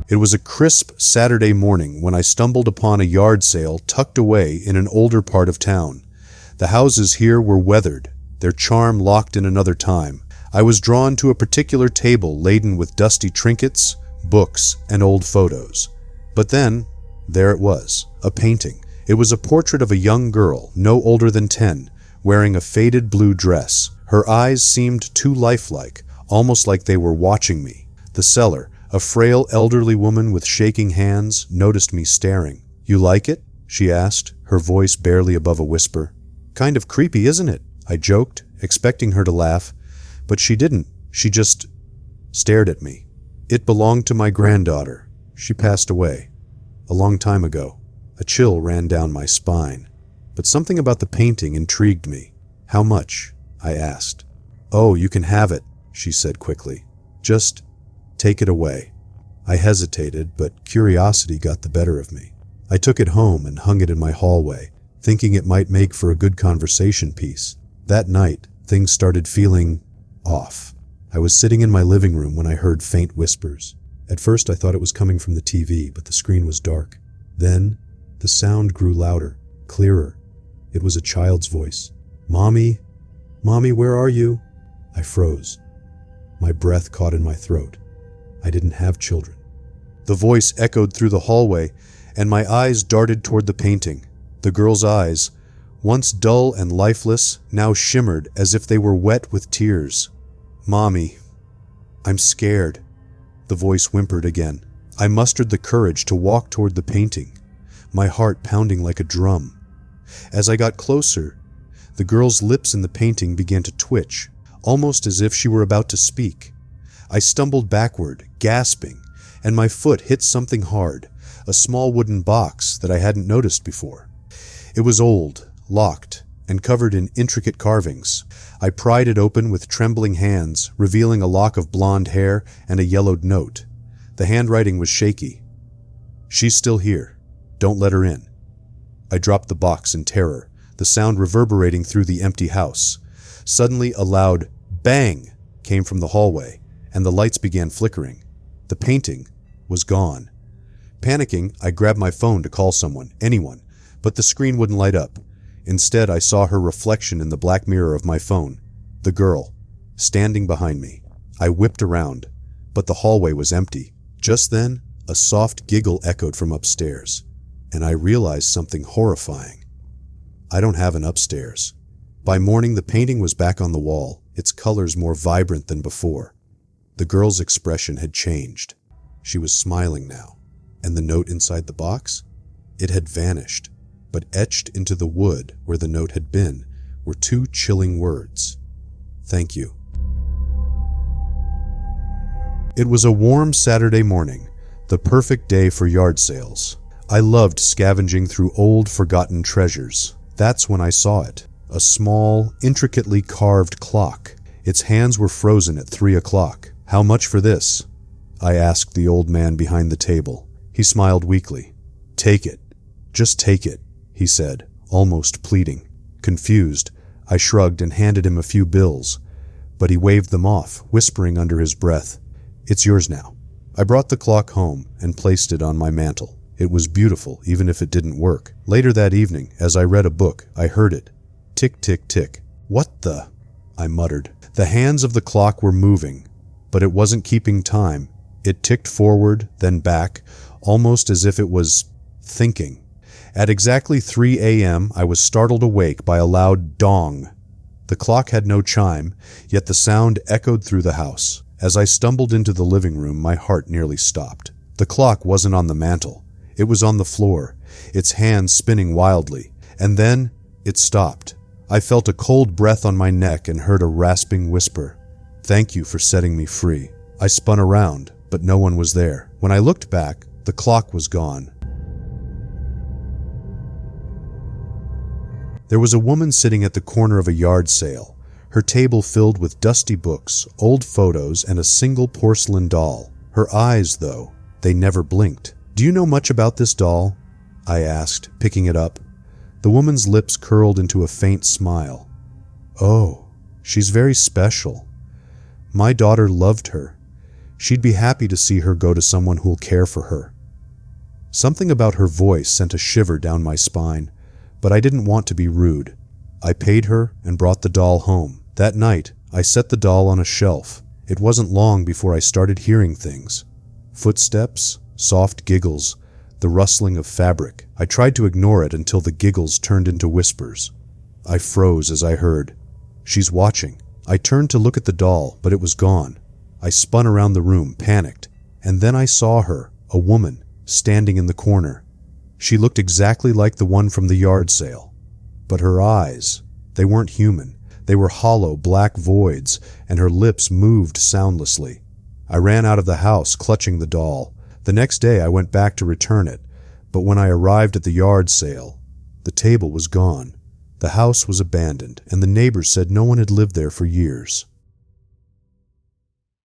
It was a crisp Saturday morning when I stumbled upon a yard sale tucked away in an older part of town. The houses here were weathered, their charm locked in another time. I was drawn to a particular table laden with dusty trinkets, books, and old photos. But then, there it was, a painting. It was a portrait of a young girl, no older than 10, wearing a faded blue dress. Her eyes seemed too lifelike, almost like they were watching me. The seller, a frail elderly woman with shaking hands, noticed me staring. "You like it?" she asked, her voice barely above a whisper. "Kind of creepy, isn't it?" I joked, expecting her to laugh, but she didn't. She just stared at me. "It belonged to my granddaughter. She passed away a long time ago." A chill ran down my spine, but something about the painting intrigued me. "How much?" I asked. "Oh, you can have it," she said quickly. "Just take it away." I hesitated, but curiosity got the better of me. I took it home and hung it in my hallway, thinking it might make for a good conversation piece. That night, things started feeling off. I was sitting in my living room when I heard faint whispers. At first I thought it was coming from the TV, but the screen was dark. Then, the sound grew louder, clearer. It was a child's voice. "Mommy? Mommy, where are you?" I froze. My breath caught in my throat. I didn't have children. The voice echoed through the hallway, and my eyes darted toward the painting. The girl's eyes, once dull and lifeless, now shimmered as if they were wet with tears. "Mommy, I'm scared," the voice whimpered again. I mustered the courage to walk toward the painting, my heart pounding like a drum. As I got closer, the girl's lips in the painting began to twitch, almost as if she were about to speak. I stumbled backward, gasping, and my foot hit something hard, a small wooden box that I hadn't noticed before. It was old, locked, and covered in intricate carvings. I pried it open with trembling hands, revealing a lock of blonde hair and a yellowed note. The handwriting was shaky. "She's still here. Don't let her in." I dropped the box in terror, the sound reverberating through the empty house. Suddenly a loud bang came from the hallway, and the lights began flickering. The painting was gone. Panicking, I grabbed my phone to call someone, anyone, but the screen wouldn't light up. Instead, I saw her reflection in the black mirror of my phone, the girl, standing behind me. I whipped around, but the hallway was empty. Just then, a soft giggle echoed from upstairs, and I realized something horrifying. I don't have an upstairs. By morning, the painting was back on the wall, its colors more vibrant than before. The girl's expression had changed. She was smiling now. And the note inside the box? It had vanished, but etched into the wood where the note had been were two chilling words. "Thank you." It was a warm Saturday morning, the perfect day for yard sales. I loved scavenging through old, forgotten treasures. That's when I saw it. A small, intricately carved clock. Its hands were frozen at 3 o'clock. "How much for this?" I asked the old man behind the table. He smiled weakly. "Take it. Just take it," he said, almost pleading. Confused, I shrugged and handed him a few bills, but he waved them off, whispering under his breath, "It's yours now." I brought the clock home and placed it on my mantel. It was beautiful, even if it didn't work. Later that evening, as I read a book, I heard it. Tick, tick, tick. "What the?" I muttered. The hands of the clock were moving, but it wasn't keeping time. It ticked forward, then back, almost as if it was thinking. At exactly 3 a.m., I was startled awake by a loud dong. The clock had no chime, yet the sound echoed through the house. As I stumbled into the living room, my heart nearly stopped. The clock wasn't on the mantel. It was on the floor, its hands spinning wildly. And then it stopped. I felt a cold breath on my neck and heard a rasping whisper. "Thank you for setting me free." I spun around, but no one was there. When I looked back, the clock was gone. There was a woman sitting at the corner of a yard sale, her table filled with dusty books, old photos, and a single porcelain doll. Her eyes, though, they never blinked. "Do you know much about this doll?" I asked, picking it up. The woman's lips curled into a faint smile. "Oh, she's very special. My daughter loved her. She'd be happy to see her go to someone who'll care for her. Something about her voice sent a shiver down my spine, but I didn't want to be rude. I paid her and brought the doll home. That night, I set the doll on a shelf. It wasn't long before I started hearing things. Footsteps, soft giggles, the rustling of fabric. I tried to ignore it until the giggles turned into whispers. I froze as I heard. She's watching. I turned to look at the doll, but it was gone. I spun around the room, panicked, and then I saw her, a woman, standing in the corner. She looked exactly like the one from the yard sale. But her eyes, they weren't human. They were hollow, black voids, and her lips moved soundlessly. I ran out of the house, clutching the doll. The next day I went back to return it, but when I arrived at the yard sale, the table was gone. The house was abandoned, and the neighbors said no one had lived there for years.